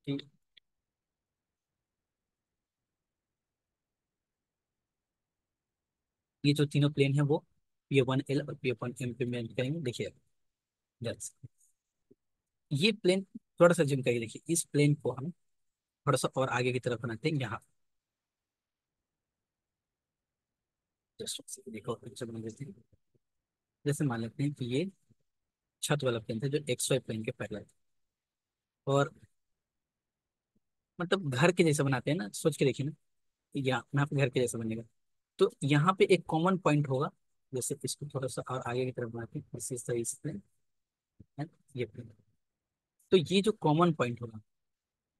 कि ये जो तीनों प्लेन है वो P अपॉन L और P अपॉन M पे मेल करेंगे? देखिए, that's- ये प्लेन थोड़ा सा जूम करके देखिए, इस प्लेन को हम थोड़ा सा और आगे की तरफ बनाते हैं यहाँ। जस्ट देखो, पिक्चर बना देते हैं। जैसे मान लेते हैं कि ये छत वाला प्लेन था जो एक्स वाई प्लेन के पैरेलल, और मतलब घर के जैसे बनाते हैं ना, सोच के देखिए ना, यहाँ पे घर के जैसा बनेगा। तो यहाँ पे एक कॉमन पॉइंट होगा। जैसे इसको थोड़ा सा और आगे की तरफ बनाते हैं, इसी तरह इस प्लेन एंड ये प्लेन। तो ये जो कॉमन पॉइंट होगा,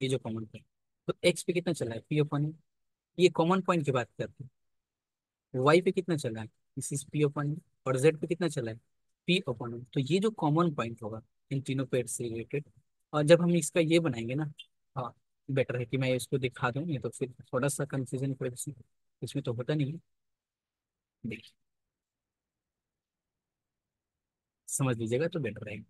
ये जो कॉमन पॉइंट, तो एक्स पे कितना चला है? पी अपन। ये कॉमन पॉइंट की बात करते हैं। वाई पे कितना चला है? दिस इज पी अपन। और जेड पे कितना चला है? पी अपन। तो ये जो कॉमन पॉइंट होगा इन तीनों पेड़ से रिलेटेड, और जब हम इसका ये बनाएंगे ना, हाँ, बेटर है कि मैं इसको दिखा दूँ, नहीं तो फिर थोड़ा सा कंफ्यूजन इसमें तो होता नहीं है। देखिए, समझ लीजिएगा तो बेटर रहेगा।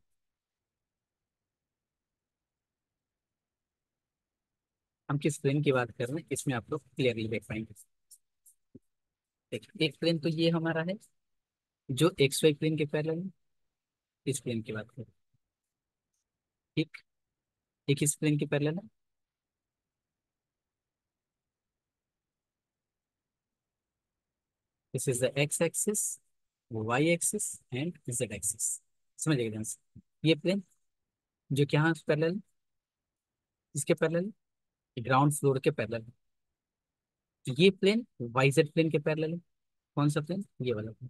हम किस प्लेन की बात कर रहे हैं, इसमें आप लोग क्लियरली देख पाएंगे। देखिए, एक प्लेन तो ये हमारा है जो एक्स वाई प्लेन के पैरेलल है, इस प्लेन की बात करें। ठीक, एक इस प्लेन के पैरेलल है। This is the x axis, Y axis and Z axis. समझिएगा ध्यान से। ये प्लेन जो कि यहाँ पैरेलल, इसके पैरेलल, ग्राउंड फ्लोर के पैरेलल। ये प्लेन वाई जेड प्लेन के पैरेलल है। कौन सा प्लेन? ये वाला प्लेन।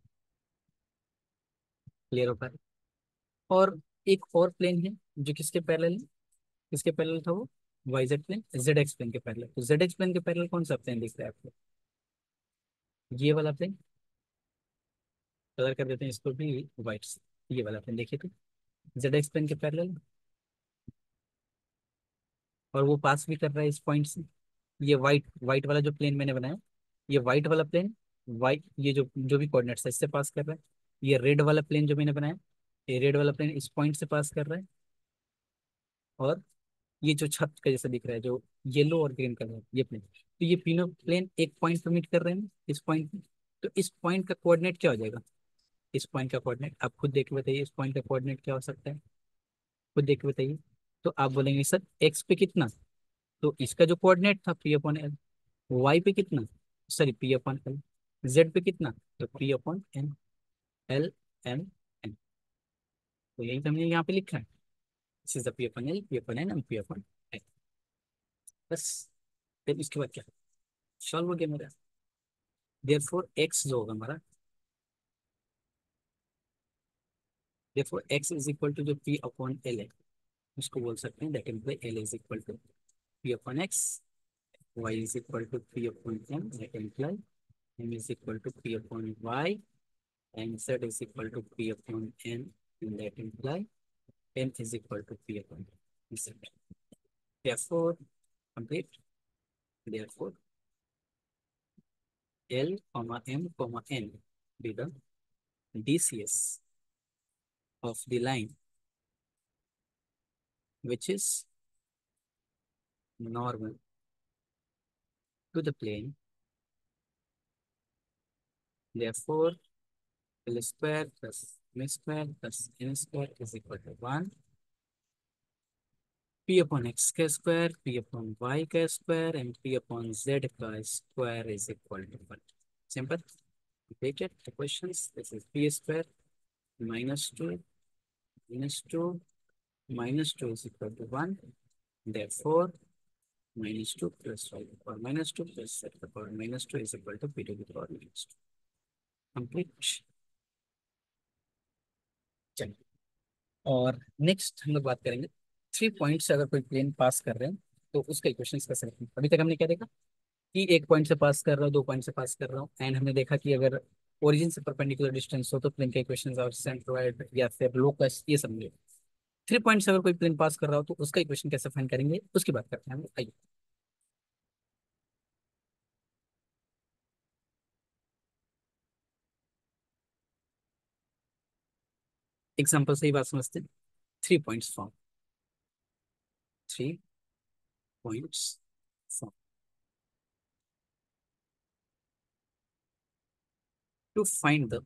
क्लियर हो पा रहा है? और एक और प्लेन है जो किसके पैरेलल है? किसके पैरेलल था वो? Y z plane, z x plane के पैरेलल। तो जेड एक्स प्लेन के पैरेलल कौन सा प्लेन दिख रहा है आपको? ये वाला प्लेन। कलर कर देते हैं इसको भी व्हाइट से। ये वाला प्लेन देखिए, तो जेड एक्स प्लेन के पैरेलल, और वो पास भी कर रहा है इस पॉइंट से। ये वाइट वाइट वाला जो प्लेन मैंने बनाया, ये वाइट वाला प्लेन, वाइट ये जो जो भी कोऑर्डिनेट्स है इससे पास कर रहा है। ये रेड वाला प्लेन जो मैंने बनाया, ये रेड वाला प्लेन इस पॉइंट से पास कर रहा है। और ये जो छत का जैसा दिख रहा है, जो येलो और ग्रीन कलर है, ये प्लेन, तो ये तीनों प्लेन एक पॉइंट पर मीट कर रहे हैं, इस पॉइंट पे। तो इस पॉइंट का कोऑर्डिनेट क्या हो जाएगा? इस पॉइंट का कोऑर्डिनेट आप खुद देख के बताइए, इस पॉइंट का कोऑर्डिनेट क्या हो सकता है, खुद देख के बताइए। तो आप बोलेंगे सर एक्स पे कितना, तो इसका जो कोऑर्डिनेट था पी अपॉन एल, वाई पे कितना, sorry P upon L, Z पे कितना, तो P upon N, L M N. तो यही तो हमने यहाँ पे लिखा है, this is the P upon L, P upon N and P upon L. बस, फिर इसके बाद क्या, सॉल्व हो गया मेरा। देयरफॉर एक्स जो होगा हमारा, therefore X is equal to जो पी अपॉन एल है, उसको बोल सकते हैं that imply L is equal to P upon X, y is equal to p upon m, that imply m is equal to p upon y, and z is equal to p upon n, and that imply n is equal to p upon z. Therefore, complete. Therefore, L comma m comma n be the DCS of the line which is normal to the plane. Therefore, L square plus m square plus n square is equal to 1. P upon x का square, P upon y का square and P upon z का square is equal to 1. Simple. Completed the questions. This is p square minus 2 minus 2 minus 2 is equal to 1. Therefore, minus 2 plus y to the power minus 2 plus z to the power minus 2 is equal to p to the power minus 2. Complete. चलिए, और next हम लोग बात करेंगे 3 point से अगर कोई plane पास कर रहे हैं तो उसका इक्वेशन कैसे लिखें। अभी तक हमने क्या देखा कि 1 पॉइंट से पास कर रहा हूँ, 2 पॉइंट से पास कर रहा हूँ, एंड हमने देखा कि अगर ओरिजिन से परपेंडिकुलर डिस्टेंस हो तो प्लेन के इक्वेशंस और सेंट्रोइड या फिर लोकस ये सब मिले। 3 पॉइंट से अगर कोई प्लेन पास कर रहा हो तो उसका इक्वेशन कैसे फाइंड करेंगे उसकी बात करते हैं हम। आइए एग्जाम्पल से ही बात समझते हैं। 3 points form, 3 points form to find the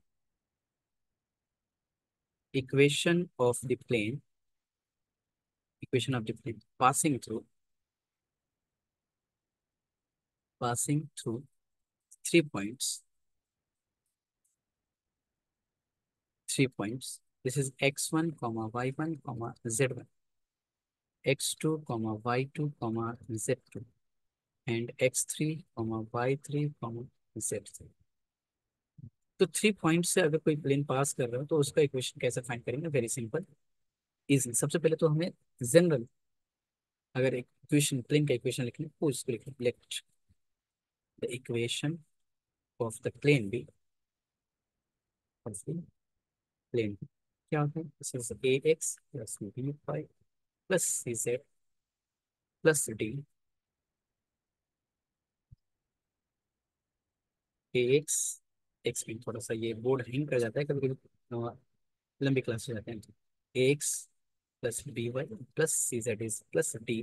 equation of the plane, equation of the plane passing through 3 points, 3 points. This is x1 comma y1 comma z1, x2 comma y2 comma z2, and x3 comma y3 comma z3. तो 3 point से अगर कोई plane पास कर रहा हो तो उसका equation कैसे फाइंड करेंगे, वेरी सिंपल, इजी। सबसे पहले तो हमें जनरल अगर एक इक्वेशन प्लेन का इक्वेशन लिखना है तो उसको लिखना, let the equation of the plane be, of the plane क्या होता है, this is A X plus B Y plus C Z plus D A X. X में थोड़ा सा ये बोर्ड हैंग कर जाता है कभी कभी, लंबी क्लास हो जाते हैं। A X plus B Y plus C Z is plus D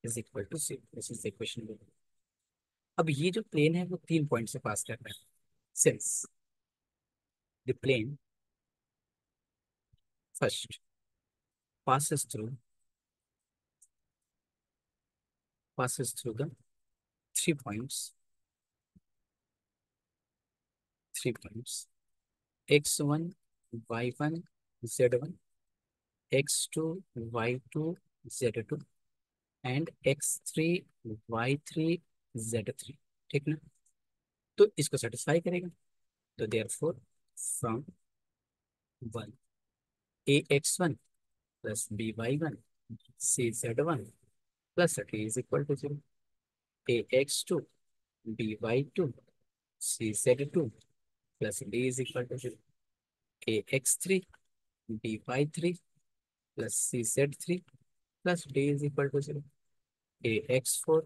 is equal to C, this is equation. अब ये जो प्लेन है वो 3 पॉइंट से पास कर रहा है, since the plane first passes through the 3 points, 3 points x1 y1 z1, x2 y2 z2 and x3 y3 z3, ठीक ना। तो इसको सेटिस्फाई करेगा, तो therefore from 1 A x1 plus B Y one C z1 plus D is equal to 0, A x2 B Y two C z2 plus D is equal to 0, A x3 B वाई3 plus C z3 plus D is equal to 0, A x4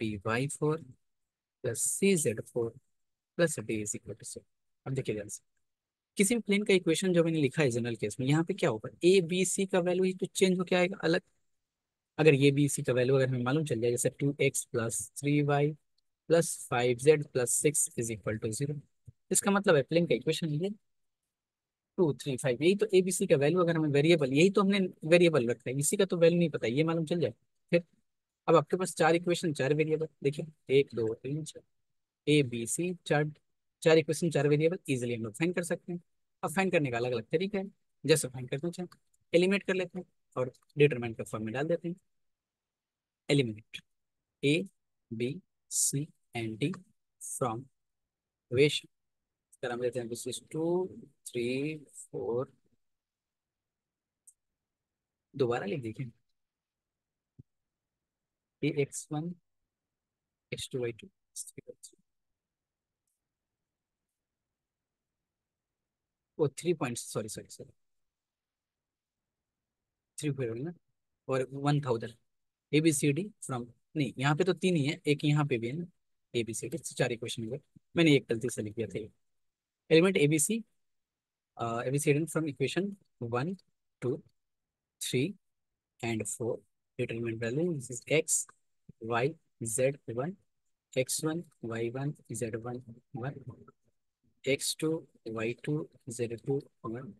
B वाई4 plus C z4 plus D is equal to 0। अब देखिए ध्यान से, किसी भी plane का equation जो मैंने लिखा है जनरल केस में, यहाँ पे क्या होगा, ए बी सी का वैल्यू ही तो चेंज होकर आएगा अलग। अगर ये बी सी का वैल्यू अगर हमें मालूम चल जाए, जैसे 2x plus 3y plus 5z plus 6 is equal to 0, इसका मतलब है प्लेन का इक्वेशन ये 2 3 5, यही तो एबीसी का वैल्यू, अगर हमें वेरिएबल, यही तो हमने वेरिएबल रखा है, इसी का तो वैल्यू नहीं पता, ये मालूम चल जाए फिर। अब आपके पास चार इक्वेशन, चार वेरिएबल, देखिए 1 2 3 4, ए बी सी, चार, चार इक्वेशन, चार वेरिएबल, इजिली हम लोग फाइंड कर सकते हैं। अब फाइंड करने का अलग अलग तरीका है, जैसे फाइंड करना चाहें, एलिमिनेट कर लेते हैं और डिटरमिनेंट का फॉर्म में डाल देते हैं। Eliminate A B C and D from equation, अगर हम लेते हैं दिस इज 2 3 4, दोबारा लिख दीजिए, ए x1 x2 y2 वो 3 पॉइंट्स, सॉरी सॉरी सॉरी, 3 ना, और 1000, A B C D from, नहीं यहाँ पे तो तीन ही है, एक यहाँ पे भी है ना, ए बी सी डी, चार इक्वेशन हुए, मैंने एक गलती से लिख दिया था। Element A B C D from equation 1 2 3 and 4, determine value, this is x y z1, x1 y1 z1 1, x2 y2 z2 1,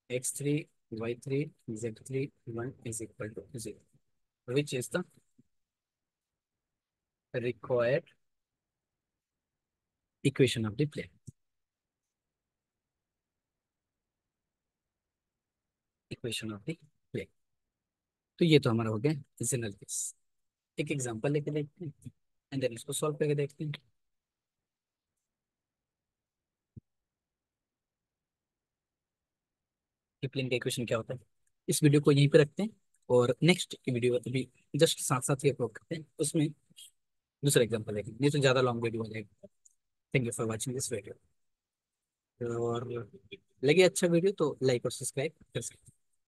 x3 y3 z3 1 is equal to 0, which is the required equation of the plane, equation of the plane। तो ये तो हमारा हो गया general case. एक example लेके देखते हैं एंड देन इसको सॉल्व करके देखते हैं कि प्लेन का इक्वेशन क्या होता है। इस वीडियो को यहीं पे रखते हैं और नेक्स्ट की वीडियो अभी जस्ट साथ साथ ही अपलोड करते हैं, उसमें दूसरा एग्जांपल देखेंगे, नहीं तो ज़्यादा लॉन्ग वीडियो हो जाएगा। Thank you for watching this video, और लगे अच्छा वीडियो तो लाइक और सब्सक्राइब कर सकते हैं।